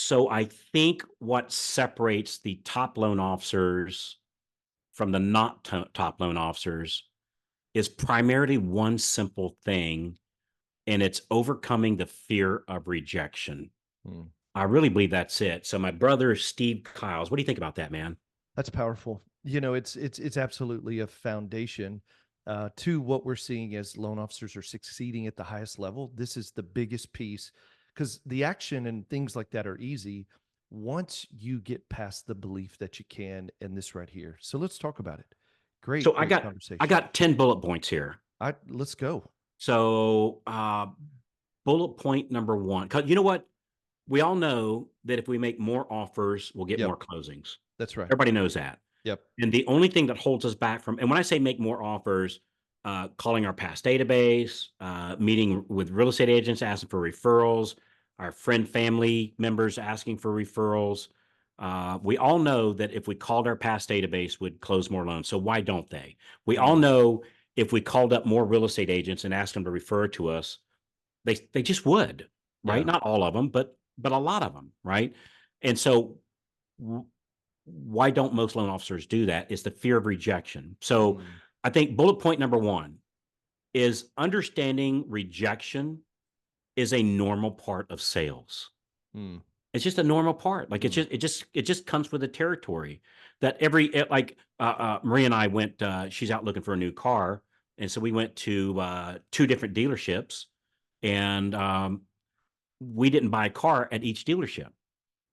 So I think what separates the top loan officers from the not top loan officers is primarily one simple thing, and it's overcoming the fear of rejection. Mm. I really believe that's it. So my brother Steve Kyles, what do you think about that, man? That's powerful. It's absolutely a foundation to what we're seeing as loan officers are succeeding at the highest level. This is the biggest piece because the action and things like that are easy once you get past the belief that you can and this right here. So let's talk about it. So Great, I great got I conversation. got 10 bullet points here. I Let's go. So bullet point number one, because you know what? We all know that if we make more offers, we'll get Yep, more closings. that's right. Everybody knows that. Yep. And the only thing that holds us back from, and when I say make more offers, calling our past database, meeting with real estate agents, asking for referrals, our friend, family members asking for referrals. We all know that if we called our past database, would close more loans. So why don't they? We all Mm, know if we called up more real estate agents and asked them to refer to us, they just would, right? yeah. Not all of them, but a lot of them, right? And so why don't most loan officers do that is the fear of rejection. So Mm, I think bullet point number one is understanding rejection is a normal part of sales. mm, It's just a normal part. Like mm. it just comes with the territory that like Maria and I went. She's out looking for a new car, and so we went to two different dealerships, and we didn't buy a car at each dealership.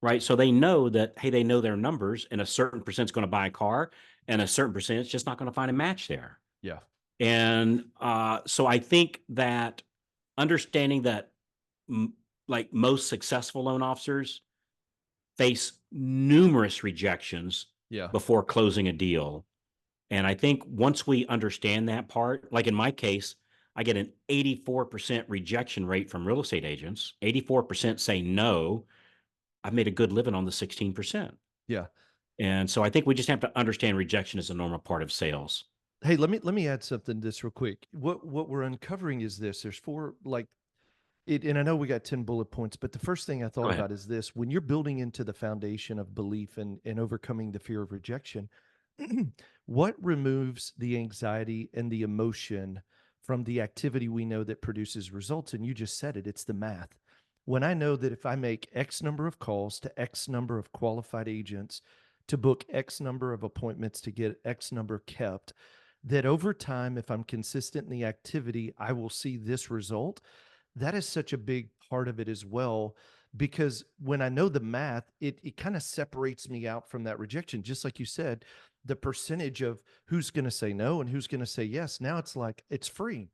Right? So they know that, hey, they know their numbers, and a certain percent's going to buy a car, and a certain percent's just not going to find a match there. Yeah. And so I think that understanding that, m- like most successful loan officers, face numerous rejections Yeah. before closing a deal. And I think once we understand that part, like in my case, I get an 84% rejection rate from real estate agents. 84% say no. I've made a good living on the 16%. Yeah. And so I think we just have to understand rejection is a normal part of sales. Hey, let me add something to this real quick. What we're uncovering is this. There's four like it, and I know we got 10 bullet points, but the first thing I Go thought ahead. about is this: when you're building into the foundation of belief and overcoming the fear of rejection, what removes the anxiety and the emotion from the activity we know that produces results? And you just said it, it's the math. When I know that if I make X number of calls to X number of qualified agents to book X number of appointments to get X number kept, that over time, if I'm consistent in the activity, I will see this result. That is such a big part of it as well, because when I know the math, it kind of separates me out from that rejection. Just like you said, the percentage of who's going to say no and who's going to say yes. Now it's like it's free.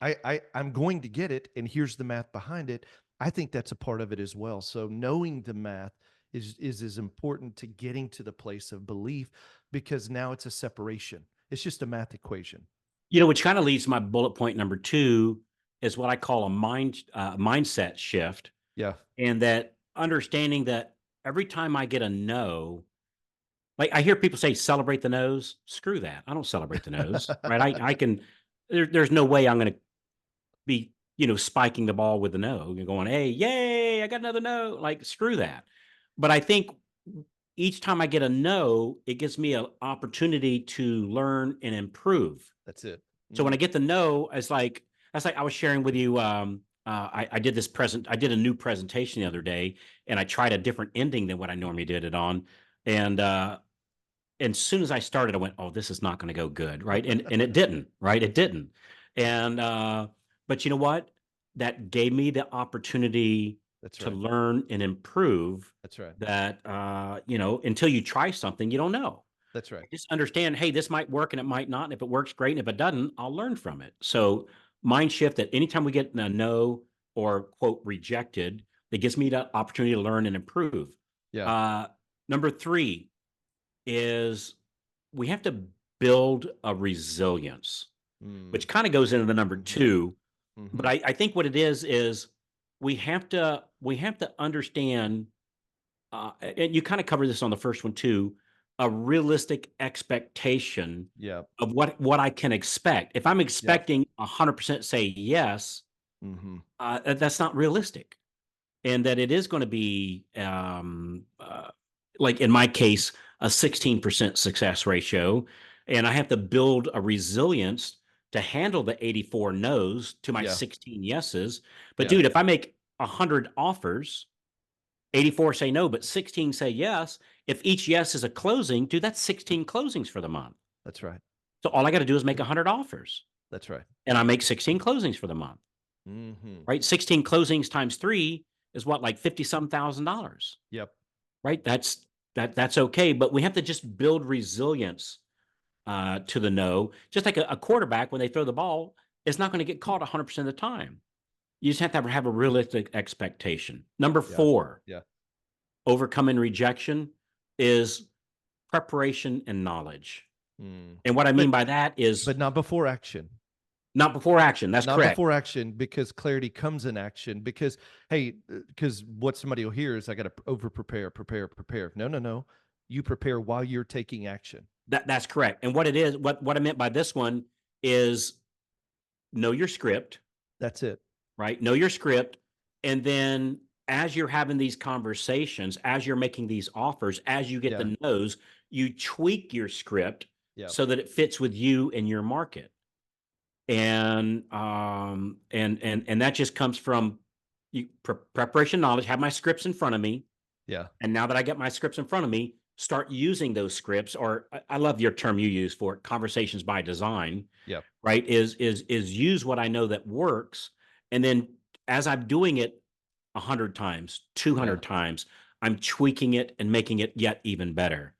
I'm going to get it, and here's the math behind it. I think that's a part of it as well. So knowing the math is as important to getting to the place of belief, because now it's a separation. It's just a math equation. Which kind of leads to my bullet point number two is what I call a mindset shift. Yeah. And that understanding that every time I get a no, like I hear people say, celebrate the no's. Screw that. I don't celebrate the no's, right? I can, there's no way I'm going to be, spiking the ball with the no, you're going, hey, yay, I got another no. Like, screw that. But I think each time I get a no, it gives me an opportunity to learn and improve. That's it. So when I Mm. get the no, that's like I was sharing with you. I did a new presentation the other day, and I tried a different ending than what I normally did it on. And as soon as I started, I went, "Oh, this is not going to go good," right? And it didn't, right? It didn't. And but you know what? That gave me the opportunity That's to right. learn and improve. That's right. That until you try something, you don't know. That's right. Just understand, hey, this might work and it might not. And if it works, great. And if it doesn't, I'll learn from it. So mind shift that anytime we get a no or quote rejected, it gives me the opportunity to learn and improve. Yeah. Uh, Number three is we have to build a resilience, Mm. which kind of goes into the number Mhm. two. But Mhm. I think what it is we have to understand, and you kind of cover this on the first one too, a realistic expectation Yeah. of what I can expect. If I'm Yeah. expecting 100% say yes, Mhm. that's not realistic. and that it is going to be, like in my case, a 16% success ratio. And I have to build a resilience to handle the 84 no's to my Yeah. 16 yeses. But Yeah. dude, if I make 100 offers, 84 say no, but 16 say yes. If each yes is a closing, dude, that's 16 closings for the month. That's right. So all I got to do is make 100 offers That's right. and I make 16 closings for the month, Hmm. right? 16 closings times three is what, like 50 some $1,000, Yep. right? That's okay. But we have to just build resilience to the no. Just like a quarterback, when they throw the ball, it's not going to get caught 100% of the time. You just have a realistic expectation. Number Yeah. four, Yeah. overcoming rejection is preparation and knowledge. Mm. And what I mean But by that is not before action. not before action. That's Not correct. before action, because clarity comes in action. Because, hey, because what somebody will hear is I got to over prepare, prepare, prepare. No, no, no. You prepare while you're taking action. That's correct. And what it is, what I meant by this one is know your script, That's it. right? Know your script. And then as you're having these conversations, as you're making these offers, as you get Yeah. the no's, you tweak your script Yeah. so that it fits with you and your market. And that just comes from preparation knowledge. Have my scripts in front of me, Yeah. and now that I get my scripts in front of me, start using those scripts. Or I love your term you use for it, conversations by design. Yeah. Right? Is use what I know that works, and then as I'm doing it 100 times, two Yeah. hundred times, I'm tweaking it and making it yet even better.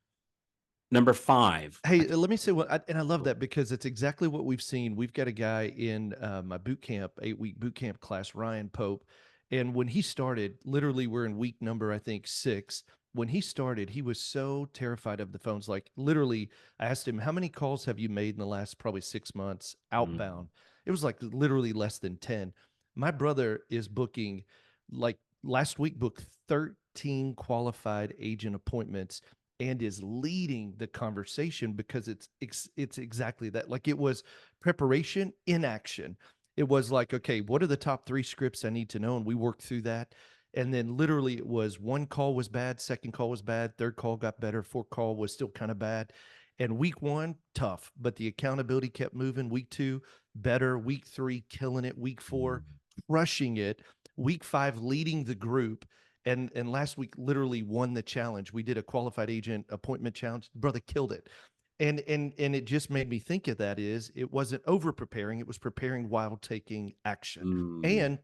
Number five. Hey, let me say and I love that because it's exactly what we've seen. We've got a guy in my boot camp, 8-week boot camp class, Ryan Pope. And when he started, literally, we're in week number, I think, 6. When he started, he was so terrified of the phones. Like, literally, I asked him, how many calls have you made in the last probably 6 months Mm, outbound? It was like literally less than 10. My brother is booking, like last week, booked 13 qualified agent appointments and is leading the conversation because it's exactly that. Like, it was preparation in action. It was like, okay, what are the top 3 scripts I need to know? And we worked through that. And then literally it was one call was bad, second call was bad, third call got better, fourth call was still kind of bad. And week 1, tough, but the accountability kept moving. Week 2, better. Week 3, killing it. Week 4, mm, crushing it. Week 5, leading the group. And last week literally won the challenge. We did a qualified agent appointment challenge. Brother killed it. And it just made me think of that is it wasn't over preparing, it was preparing while taking action. mm, And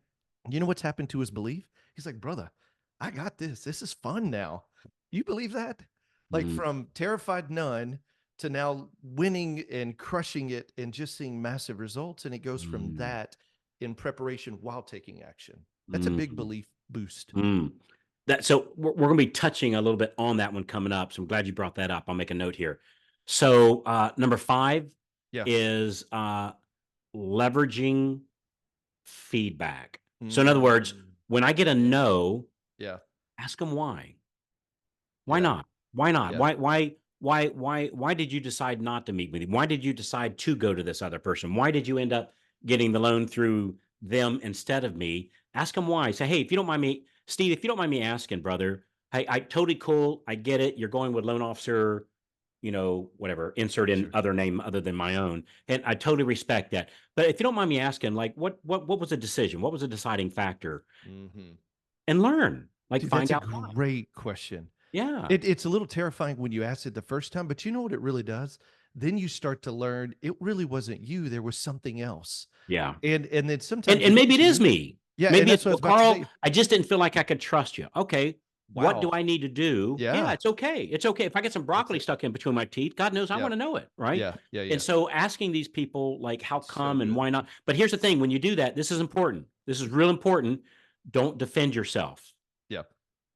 you know what's happened to his belief? He's like, brother, I got this. This is fun now. You believe that? Like, mm, from terrified none to now winning and crushing it and just seeing massive results. And it goes from mm, that in preparation while taking action. That's a big mm, belief boost. mm. So we're going to be touching a little bit on that one coming up. So I'm glad you brought that up. I'll make a note here. So number five Yeah. is leveraging feedback. So in other words, Mm, when I get a yeah. no, Yeah. ask them why. Why Yeah. not? Why not? Yeah. Why did you decide not to meet with him? Why did you decide to go to this other person? Why did you end up getting the loan through them instead of me? Ask them why. Say, hey, if you don't mind me, Steve, if you don't mind me asking, brother, hey, I totally cool. I get it. You're going with loan officer, whatever, insert in Sure. other name other than my own. And I totally respect that. But if you don't mind me asking, like what was the decision? What was the deciding factor? Hmm. And learn, like Dude, that's find a out why. great question. Yeah. It's a little terrifying when you ask it the first time, but you know what it really does? Then you start to learn it really wasn't you. There was something else. Yeah. And then And sometimes and it maybe it is is you. me. Yeah, and Maybe that's it's, what I was well, about to Carl, say. I just didn't feel like I could trust you. Okay. What do Wow. I need to do? Yeah, Yeah. it's okay. It's okay. If I get some That's broccoli it. stuck in between my teeth, God knows I want Yep. to know it. Right. Yeah. Yeah. And Yeah. so asking these people, like, how So come and good. why not? But here's the thing, when you do that, this is important. This is real important. Don't defend yourself. Yeah.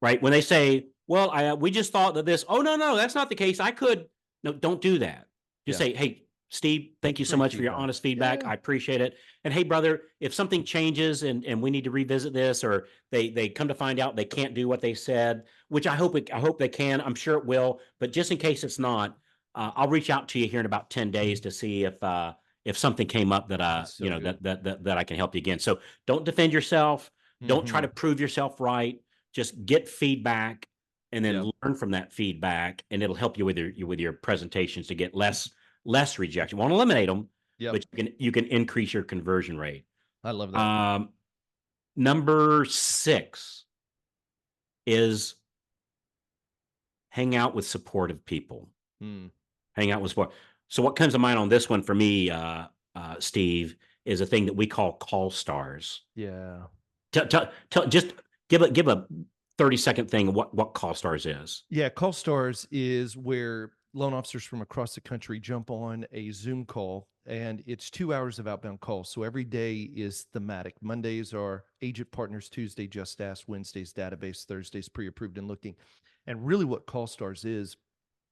Right. When they say, well, we just thought that this, oh, no, no, that's not the case. I could. No, don't do that. Just Yeah. say, hey, Steve, thank you so Great much for your feedback. honest feedback. Yeah. I appreciate it. And hey, brother, if something changes and we need to revisit this, or they come to find out they can't do what they said, which I hope they can. I'm sure it will. But just in case it's not, I'll reach out to you here in about 10 days to see if something came up that That's so good. that I can help you again. So don't defend yourself. Don't try Hmm. to prove yourself right. Just get feedback and Yeah. then learn from that feedback, and it'll help you with your presentations to get less rejection. Won't eliminate them, Yep. but you can increase your conversion rate. I love that. Um, Number 6 is hang out with supportive people. Mm. Hang out with support. So what comes to mind on this one for me, Steve, is a thing that we call stars. Yeah. Just give a 30-second thing of what call stars is. Yeah, call stars is where loan officers from across the country jump on a Zoom call, and it's 2 hours of outbound calls. So every day is thematic. Mondays are agent partners, Tuesday just ask, Wednesdays database, Thursdays pre-approved and looking. And really what call stars is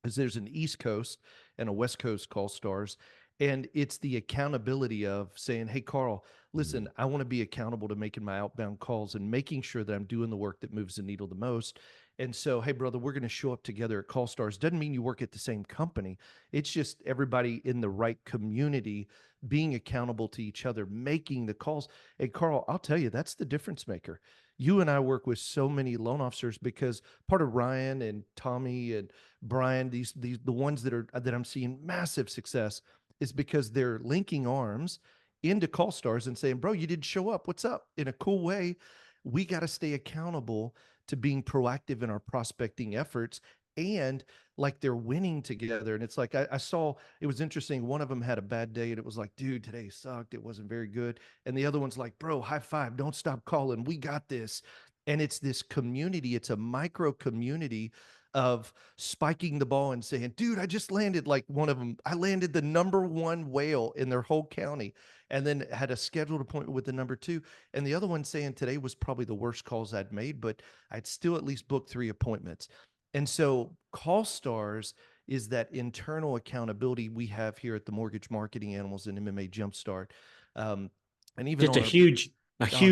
there's an East Coast and a West Coast call stars. And it's the accountability of saying, hey, Carl, Mhm. listen, I want to be accountable to making my outbound calls and making sure that I'm doing the work that moves the needle the most. And so, hey, brother, we're going to show up together at Call Stars. Doesn't mean you work at the same company. It's just everybody in the right community being accountable to each other, making the calls. Hey, Carl, I'll tell you, that's the difference maker. You and I work with so many loan officers because part of Ryan and Tommy and Brian, these the ones that I'm seeing massive success is because they're linking arms into Call Stars and saying, "Bro, you didn't show up. What's up?" In a cool way. We got to stay accountable to being proactive in our prospecting efforts, and like they're winning together. And it's like I saw it was interesting. One of them had a bad day, and it was like, "Dude, today sucked. It wasn't very good." And the other one's like, "Bro, high five. Don't stop calling. We got this." And it's this community. It's a micro community of spiking the ball and saying, dude, I just landed like one of them. I landed the number one whale in their whole county and then had a scheduled appointment with the number two. And the other one saying today was probably the worst calls I'd made, but I'd still at least booked 3 appointments. And so Call Stars is that internal accountability we have here at the Mortgage Marketing Animals and MMA Jumpstart. Um, and even Just on a our, oh, it's huge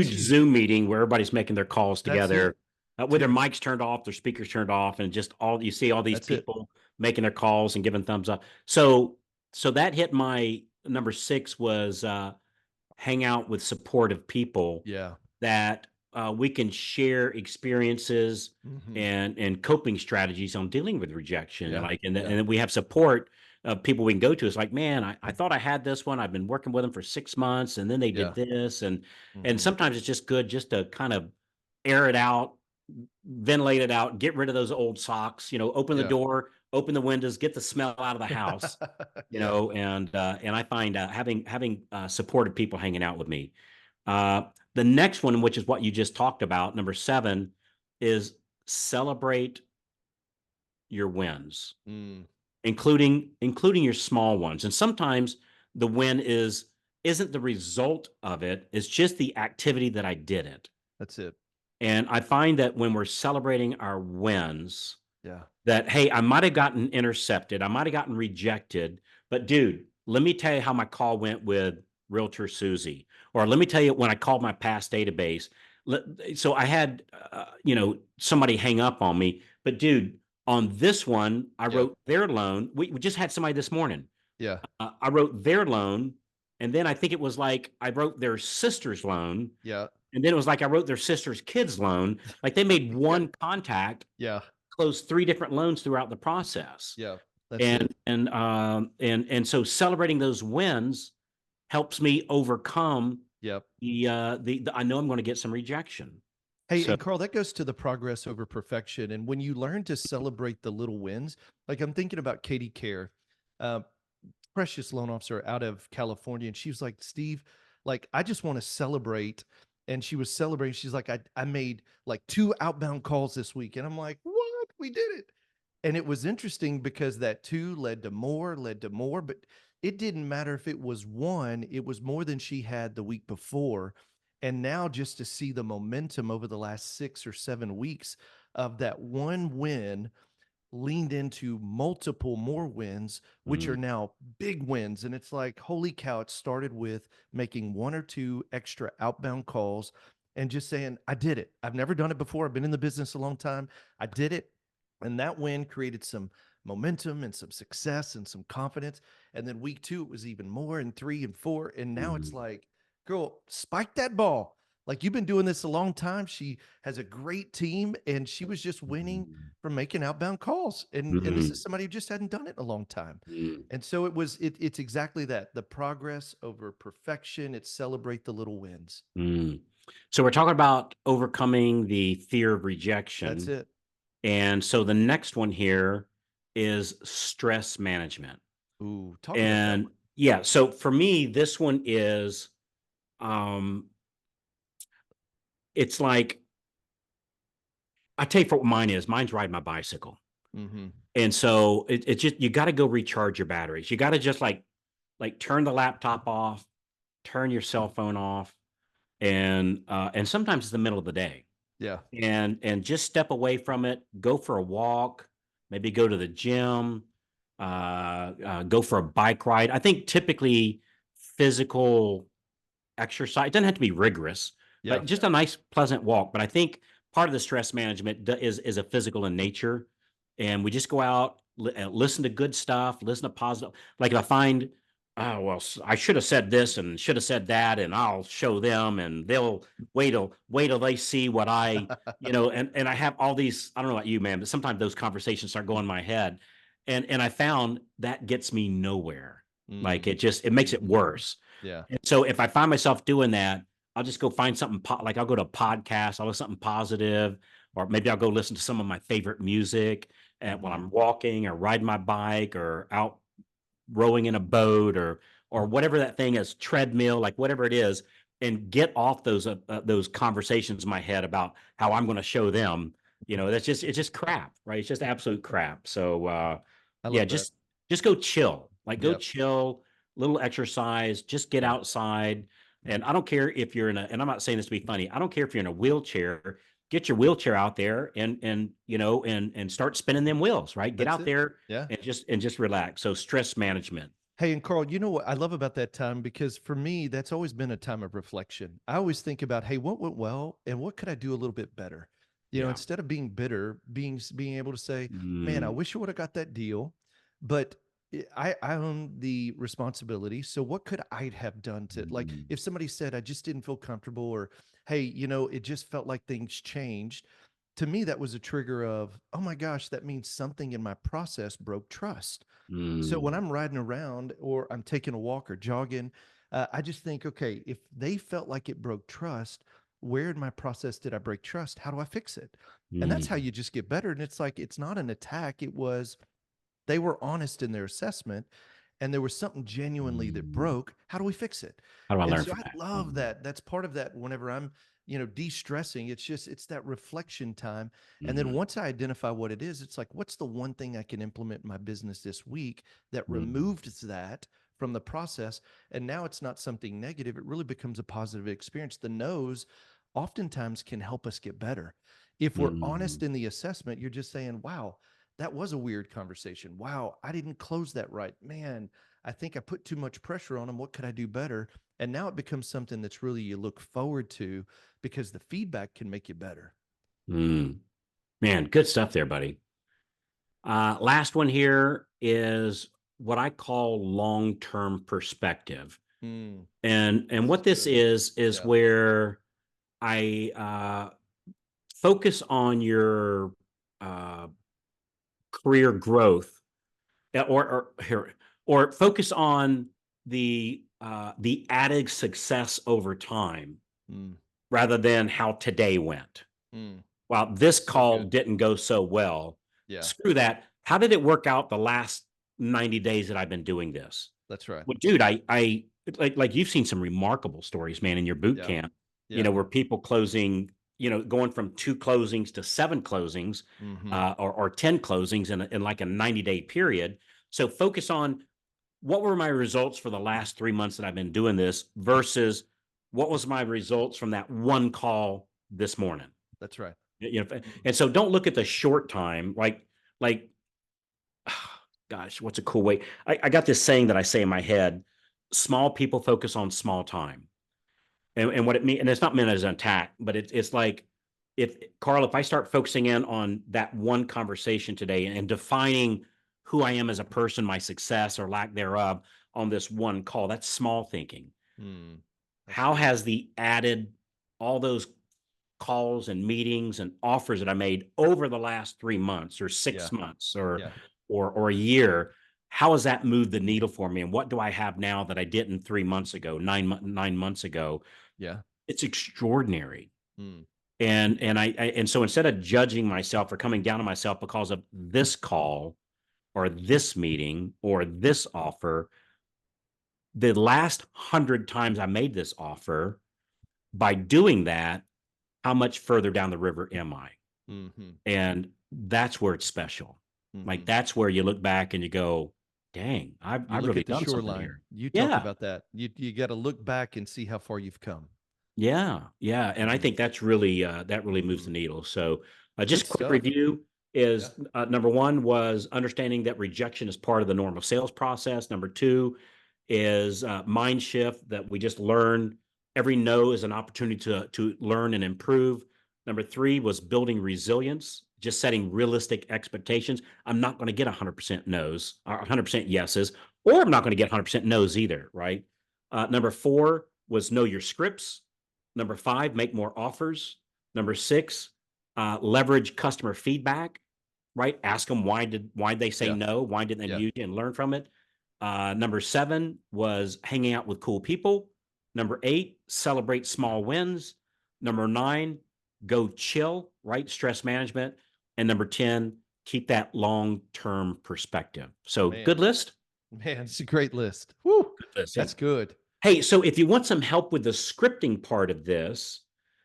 huge. Zoom meeting where everybody's making their calls That's together, it. with their Dude, mics turned off, their speakers turned off, and just all you see all these that's it. people making their calls and giving thumbs up. So that hit my number 6 was hang out with supportive people Yeah. that we can share experiences Hmm. and coping strategies on dealing with rejection, and Yeah. like and, Yeah. and then we have support of people we can go to. It's like, man, I thought I had this one. I've been working with them for 6 months, and then they did Yeah. this, and Hmm. sometimes it's just good just to kind of air it out, ventilate it out, get rid of those old socks. Open the Yeah. door, open the windows, get the smell out of the house. Yeah. And I find having supportive people hanging out with me. The next one, which is what you just talked about, number 7, is celebrate your wins, Mm, including your small ones. And sometimes the win isn't the result of it; it's just the activity that I did it. that's it. And I find that when we're celebrating our wins, Yeah. that, hey, I might have gotten intercepted, I might have gotten rejected, but dude, let me tell you how my call went with Realtor Susie, or let me tell you when I called my past database. So I had, somebody hang up on me, but dude, on this one, I Yep. wrote their loan. We just had somebody this morning. Yeah. I wrote their loan, and then I think it was like I wrote their sister's loan, Yeah. and then it was like I wrote their sister's kid's loan. Like they made Yeah. one contact, Yeah. closed 3 different loans throughout the process. Yeah. That's And it. so celebrating those wins helps me overcome Yep. the I know I'm going to get some rejection. Hey, So and Carl, that goes to the progress over perfection. And when you learn to celebrate the little wins, like I'm thinking about Katie Care, uh, precious loan officer out of California. And she was like, Steve, like, I just want to celebrate. And she was celebrating. She's like, I made like 2 outbound calls this week. And I'm like, what? We did it. And it was interesting because that two led to more, but it didn't matter if it was one, it was more than she had the week before. And now just to see the momentum over the last 6 or 7 weeks of that one win leaned into multiple more wins, which mm, are now big wins. And it's like, holy cow, it started with making 1 or 2 extra outbound calls and just saying, I did it. I've never done it before. I've been in the business a long time. I did it. And that win created some momentum and some success and some confidence. And then week 2, it was even more, and 3 and 4. And now it's mm, like, girl, spike that ball. Like, you've been doing this a long time. She has a great team, and she was just winning Mm, from making outbound calls. And this is mm, somebody who just hadn't done it in a long time. mm, And so it's exactly that. The progress over perfection. It's celebrate the little wins. mm. So we're talking about overcoming the fear of That's rejection. it. And so the next one here is stress management. Ooh, talk about that And one. yeah, so for me, this one is um it's like I tell you for what mine is. Mine's riding my bicycle. Mm-hmm. And so it's just you got to go recharge your batteries. You got to just like turn the laptop off, turn your cell phone off, and sometimes it's the middle of the day. Yeah. And just step away from it, go for a walk, maybe go to the gym, go for a bike ride. I think typically physical exercise. It doesn't have to be rigorous, Yeah. but just a nice, pleasant walk. But I think part of the stress management is a physical in nature, and we just go out, listen to good stuff, listen to positive. Like if I find, oh well, I should have said this and should have said that, and I'll show them, and they'll wait till they see what I, and I have all these. I don't know about you, man, but sometimes those conversations start going in my head, and I found that gets me nowhere. Like Mm. it makes it Mm-hmm. worse. Yeah. And so if I find myself doing that, I'll just go find something like I'll go to a podcast, I'll listen to something positive, or maybe I'll go listen to some of my favorite music while Mm-hmm. I'm walking or riding my bike or out rowing in a boat or whatever that thing is, treadmill, like whatever it is, and get off those conversations in my head about how I'm going to show them. It's just crap, right? It's just absolute crap. So I yeah, love that. just go chill, like go Yep. chill, little exercise, just get Yeah. outside. And I don't care if you're and I'm not saying this to be funny. I don't care if you're in a wheelchair. Get your wheelchair out there and start spinning them wheels, right? Get That's out it. there Yeah. and just relax. So stress management. Hey, and Carl, you know what I love about that time? Because for me, that's always been a time of reflection. I always think about, hey, what went well and what could I do a little bit better? Yeah. Instead of being bitter, being able to say, man, I Mm, wish I would have got that deal, but I own the responsibility. So what could I have done to, like, mm, if somebody said I just didn't feel comfortable, or hey, it just felt like things changed. To me, that was a trigger of, oh my gosh, that means something in my process broke trust. So when mm, I'm riding around or I'm taking a walk or jogging, I just think, okay, if they felt like it broke trust, where in my process did I break trust? How do I fix it? And that's how mm, you just get better. And it's like, it's not an attack. It was, they were honest in their assessment and there was something genuinely that mm. broke. How do we fix it? How do I And learn so from I that? love that. That's part of that whenever I'm, de-stressing. It's that reflection time. And then Mhm, once I identify what it is, it's like, what's the one thing I can implement in my business this week that mm, removed that from the process? And now it's not something negative. It really becomes a positive experience. The no's oftentimes can help us get better. If we're mm, honest in the assessment, you're just saying, wow, that was a weird conversation. Wow, I didn't close that right. Man, I think I put too much pressure on them. What could I do better? And now it becomes something that's really you look forward to because the feedback can make you better. mm. Man, good stuff there, buddy. Last one here is what I call long-term perspective. Mm, And this is what this good. is Yeah. where I focus on your uh, career growth or focus on the added success over time Mm, rather than how today went. mm, Well, this so call good. didn't go so well. Yeah, Screw that. How did it work out the last 90 days that I've been doing this? that's right. Well, dude, I like you've seen some remarkable stories, man, in your boot Yeah. camp, Yeah. where people closing, going from 2 closings to 7 closings, Mm-hmm. or 10 closings in like a 90-day period. So focus on what were my results for the last 3 months that I've been doing this versus what was my results from that one call this morning. That's right. And so don't look at the short time, like gosh, what's a cool way? I got this saying that I say in my head: small people focus on small time. And what it means, and it's not meant as an attack, but it's like if I start focusing in on that one conversation today and defining who I am as a person, my success or lack thereof on this one call, that's small thinking. Mm, that's How good. has the added all those calls and meetings and offers that I made over the last 3 months or Yeah. 6 months Yeah. or a year, how has that moved the needle for me? And what do I have now that I didn't 3 months ago, 9 months ago? Yeah. It's extraordinary. Mm. And so instead of judging myself or coming down on myself because of this call or this meeting or this offer, the last 100 times I made this offer, by doing that, how much further down the river am I? Mhm. And that's where it's special. Like Mhm. that's where you look back and you go, dang, You I've look really at the done something shoreline. here. You talked Yeah. about that. You got to look back and see how far you've come. Yeah, yeah, and I Mhm. think that's really that really moves the Mhm. needle. So, just Good a quick stuff. review Yeah. is number one was understanding that rejection is part of the normal sales process. Number two is mind shift that we just learned. Every no is an opportunity to learn and improve. Number three was building resilience, just setting realistic expectations. I'm not going to get 100% no's or 100% yeses, or I'm not going to get 100% no's either, right? Number four was know your scripts. Number five, make more offers. Number six, leverage customer feedback, right? Ask them why they say Yeah. no, why didn't they Yeah. use it, and learn from it. Number seven was hanging out with cool people. Number eight, celebrate small wins. Number nine, go chill, right? Stress management. And number 10, keep that long-term perspective. So good Man. list. Man, it's a great list. Woo. Good list. Yeah. That's good. Hey, so if you want some help with the scripting part of this,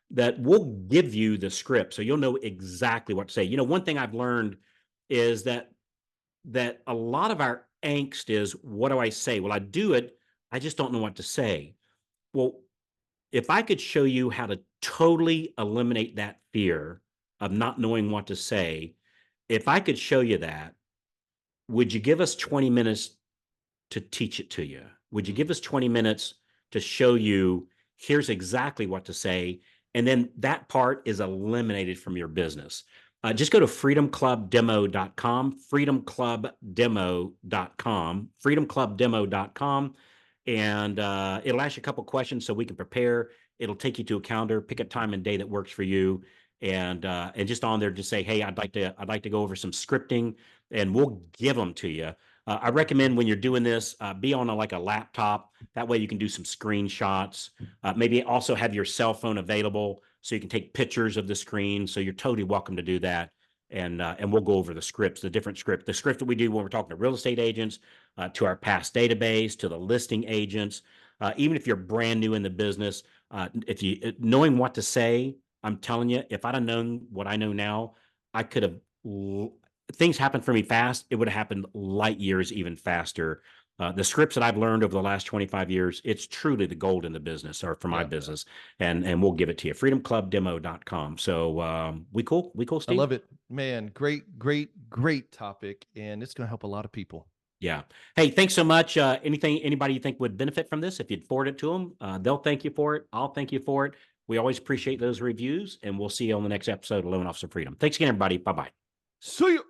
that we'll give you the script so you'll know exactly what to say. One thing I've learned is that a lot of our angst is, what do I say? Well, I do it, I just don't know what to say. Well, if I could show you how to totally eliminate that fear of not knowing what to say, if I could show you that, would you give us 20 minutes to teach it to you? Would you Mm. give us 20 minutes to show you here's exactly what to say? And then that part is eliminated from your business. Just go to freedomclubdemo.com, freedomclubdemo.com, and it'll ask you a couple questions so we can prepare. It'll take you to a calendar, pick a time and day that works for you, and just on there, just say, hey, I'd like to go over some scripting, and we'll give them to you. I recommend when you're doing this, be on like a laptop. That way you can do some screenshots. Maybe also have your cell phone available so you can take pictures of the screen. So you're totally welcome to do that. And we'll go over the scripts, the different script, the script that we do when we're talking to real estate agents, to our past database, to the listing agents. Even if you're brand new in the business, if you knowing what to say, I'm telling you, if I'd have known what I know now, I could have things happen for me fast. It would have happened light years even faster. The scripts that I've learned over the last 25 years, it's truly the gold in the business or for my Yeah. business. And we'll give it to you. Freedomclubdemo.com. So we cool? We cool, I Steve? love it. Man, great, great, great topic. And it's going to help a lot of people. Yeah. Hey, thanks so much. Anybody you think would benefit from this, if you'd forward it to them, they'll thank you for it. I'll thank you for it. We always appreciate those reviews, and we'll see you on the next episode of Loan Officer Freedom. Thanks again, everybody. Bye-bye. See you.